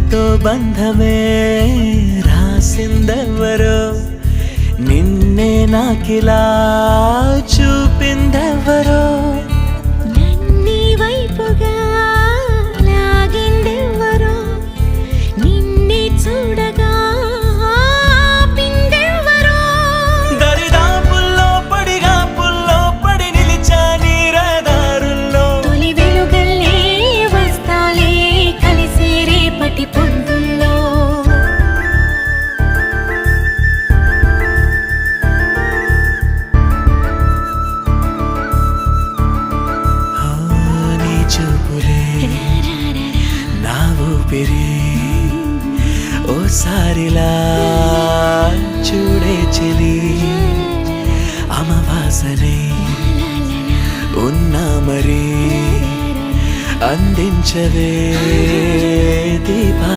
మనతో బంధమే రాసిందెవరో నిన్నే నాకిలా చూపిందెవరో నన్నీ వైపుగా లాగిందెవరో నిన్నే చూడగా ఆపిందెవరో దరిదాపుల్లో పడిగాపుల్లో పడి నిలిచా నీ రహదారుల్లో తొలి వెలుగల్లే వస్తాలే కలిసే రేపటి పొద్దుల్లో నీ చూపులే నా ఊపిరి ఓసారిలా చూడే చెలి అమవాసనే ఉన్నా మరి అందించవే దీపా